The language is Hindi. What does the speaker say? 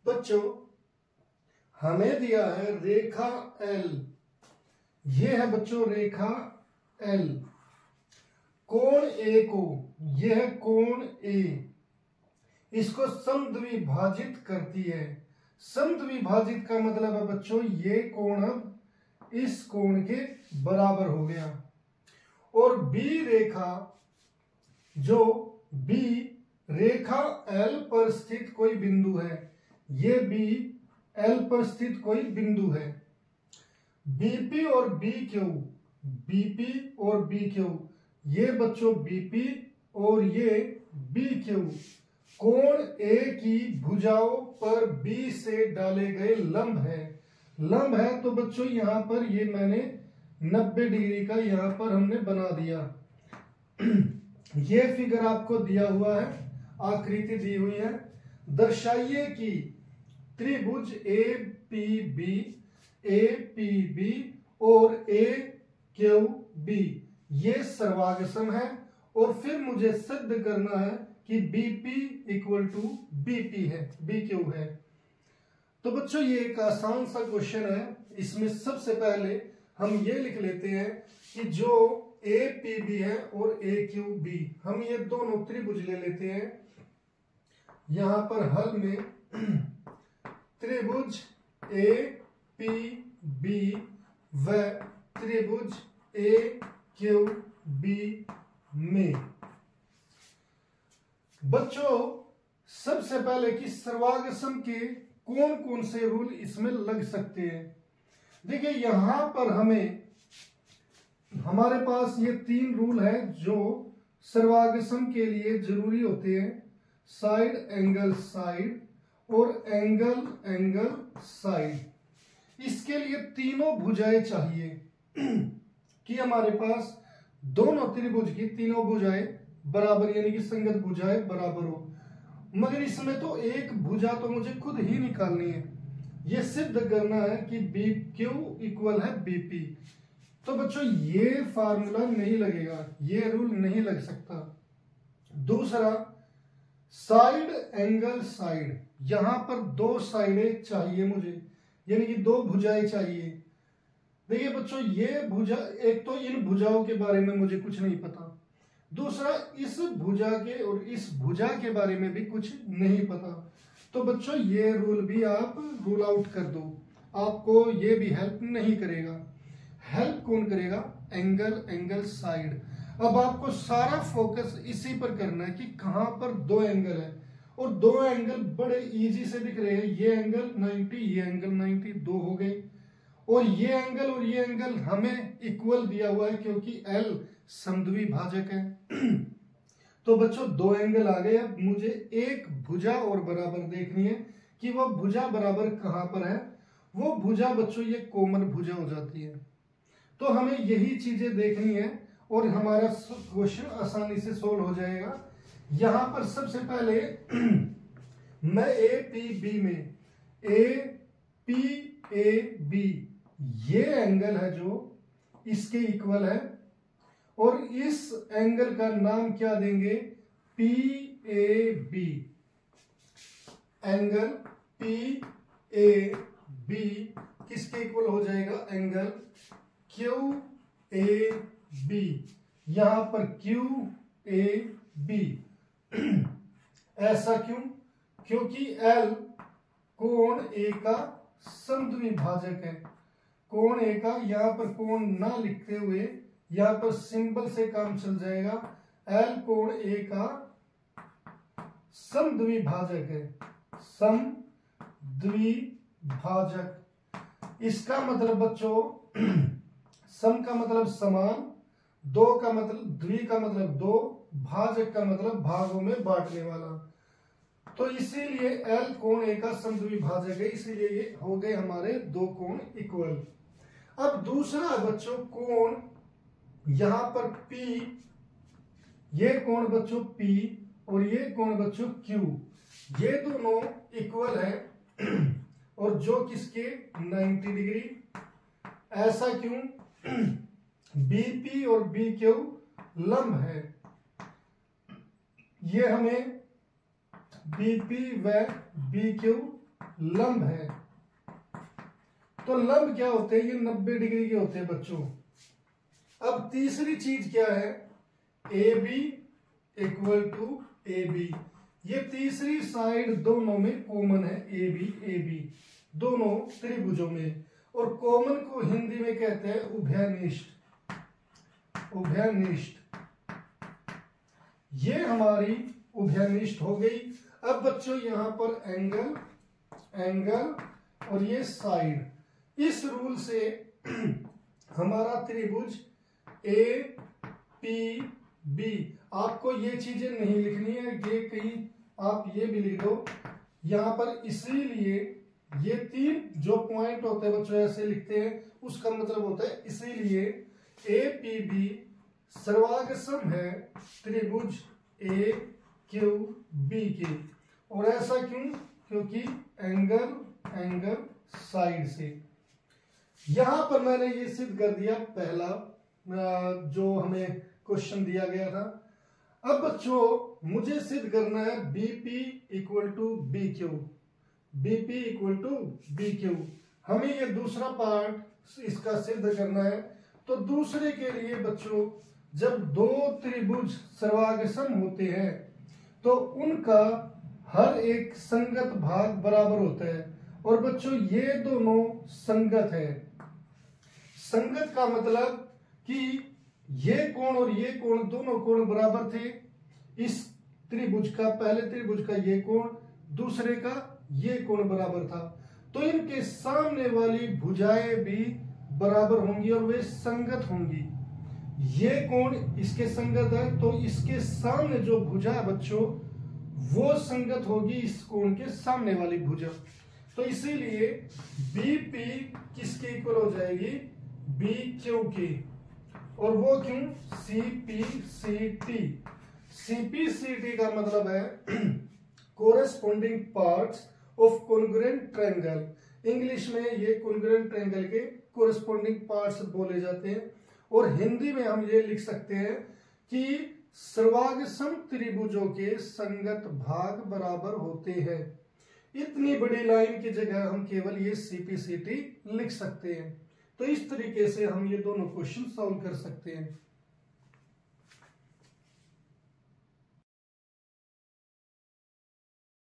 बच्चों हमें दिया है रेखा L, ये है बच्चों रेखा L, कोण A को, यह कोण A, इसको समद्विभाजित करती है। समद्विभाजित का मतलब है बच्चों ये कोण अब इस कोण के बराबर हो गया। और B रेखा, जो B रेखा L पर स्थित कोई बिंदु है, ये B L पर स्थित कोई बिंदु है। BP और BQ, BP और BQ, ये बच्चों BP और ये BQ कोण A की भुजाओं पर B से डाले गए लंब है। लंब है तो बच्चों यहां पर ये मैंने 90 डिग्री का यहां पर हमने बना दिया। ये फिगर आपको दिया हुआ है, आकृति दी हुई है। दर्शाइए कि त्रिभुज APB और AQB ये सर्वागसम है, और फिर मुझे सिद्ध करना है कि BP इक्वल टू BP है, BQ है। तो बच्चों ये एक आसान सा क्वेश्चन है। इसमें सबसे पहले हम ये लिख लेते हैं कि जो APB है और AQB, हम ये दोनों त्रिभुज ले लेते हैं। यहां पर हल में त्रिभुज APB व त्रिभुज AQB में बच्चों सबसे पहले कि सर्वागसम के कौन कौन से रूल इसमें लग सकते हैं। देखिए यहां पर हमारे पास ये 3 रूल है जो सर्वागसम के लिए जरूरी होते हैं। साइड एंगल साइड और एंगल एंगल साइड। इसके लिए तीनों भुजाएं चाहिए कि हमारे पास दोनों त्रिभुज की तीनों भुजाएं बराबर, यानी कि संगत भुजाएं बराबर हो। मगर इसमें तो एक भुजा तो मुझे खुद ही निकालनी है। यह सिद्ध करना है कि BQ इक्वल है BP। तो बच्चों ये फार्मूला नहीं लगेगा, ये रूल नहीं लग सकता। दूसरा साइड एंगल साइड, यहां पर 2 साइडें चाहिए मुझे, यानी कि 2 भुजाएं चाहिए। देखिए बच्चों ये भुजा, एक तो इन भुजाओं के बारे में मुझे कुछ नहीं पता, दूसरा इस भुजा के और इस भुजा के बारे में भी कुछ नहीं पता। तो बच्चों ये रूल भी आप रूल आउट कर दो, आपको ये भी हेल्प नहीं करेगा। हेल्प कौन करेगा? Angle angle side. अब आपको सारा फोकस इसी पर करना है कि कहां पर 2 एंगल है, और 2 एंगल बड़े इजी से दिख रहे हैं। ये एंगल 90, ये एंगल 90, 2 हो गए। और ये एंगल हमें इक्वल दिया हुआ है क्योंकि L समद्विभाजक है। तो बच्चों 2 एंगल आ गए। अब मुझे एक भुजा और बराबर देखनी है कि वो भुजा बराबर कहां पर है। वो भुजा बच्चों ये कोमल भुजा हो जाती है। तो हमें यही चीजें देखनी है और हमारा क्वेश्चन आसानी से सोल्व हो जाएगा। यहां पर सबसे पहले मैं APB में APAB ये एंगल है जो इसके इक्वल है, और इस एंगल का नाम क्या देंगे? PAB। एंगल PAB किसके इक्वल हो जाएगा? Angle QAB। यहां पर QAB ऐसा क्यों? क्योंकि L कोण A का समद्विभाजक है। कोण A का, यहां पर कोण ना लिखते हुए यहां पर सिंबल से काम चल जाएगा। L कोण A का समद्विभाजक है, समद्विभाजक। इसका मतलब बच्चों सम का मतलब समान, दो का मतलब, द्वि का मतलब 2, भाजक का मतलब भागों में बांटने वाला। तो इसीलिए L कोण A का समद्विभाजक है, इसीलिए ये हो गए हमारे 2 कोण इक्वल। अब दूसरा बच्चों कोण, यहां पर P, ये कोण बच्चों P और ये कोण बच्चों Q, ये दोनों इक्वल है, और जो किसके 90 डिग्री। ऐसा क्यों? BP और BQ लंब है। ये हमें BP व BQ लंब है। तो लंब क्या होते हैं? ये 90 डिग्री के होते हैं बच्चों। अब तीसरी चीज क्या है? A B equal to A B. ये तीसरी साइड दोनों में कॉमन है, ए बी दोनों त्रिभुजों में। और कॉमन को हिंदी में कहते हैं उभयनिष्ठ। ये हमारी उभयनिष्ठ हो गई। अब बच्चों यहां पर एंगल और ये साइड, इस रूल से हमारा त्रिभुज ए पी बी, आपको ये चीजें नहीं लिखनी है, ये कहीं आप ये भी लिख दो यहां पर। इसीलिए ये 3 जो पॉइंट होते हैं बच्चों ऐसे लिखते हैं, उसका मतलब होता है इसीलिए ए पी बी सर्वांगसम है त्रिभुज ए क्यू बी के। और ऐसा क्यों? क्योंकि एंगल साइड से। यहां पर मैंने ये सिद्ध कर दिया पहला जो हमें क्वेश्चन दिया गया था। अब बच्चों मुझे सिद्ध करना है BP equal to B Q. BP equal to B Q, हमें ये दूसरा पार्ट इसका सिद्ध करना है। तो दूसरे के लिए बच्चों जब दो त्रिभुज सर्वांगसम होते हैं तो उनका हर एक संगत भाग बराबर होता है। और बच्चों ये दोनों संगत है। संगत का मतलब कि ये कोण और ये कोण दोनों कोण बराबर थे। इस त्रिभुज का, पहले त्रिभुज का ये कोण, दूसरे का ये कोण बराबर था। तो इनके सामने वाली भुजाएं भी बराबर होंगी और वे संगत होंगी। ये कोण इसके संगत है तो इसके सामने जो भुजा है बच्चों वो संगत होगी इस कोण के सामने वाली भुजा। तो इसीलिए बीपी किसके इक्वल हो जाएगी? बी क्यू की। और वो क्यों? सीपीसीटी। सीपीसीटी का मतलब है corresponding parts of congruent triangle. English में ये कॉन्ग्रुएंट ट्रायंगल के कोरेस्पोंडिंग पार्ट्स बोले जाते हैं। और हिंदी में हम ये लिख सकते हैं कि सर्वांगसम त्रिभुजों के संगत भाग बराबर होते हैं। इतनी बड़ी लाइन की जगह हम केवल ये सीपीसीटी लिख सकते हैं। तो इस तरीके से हम ये दोनों क्वेश्चन सॉल्व कर सकते हैं।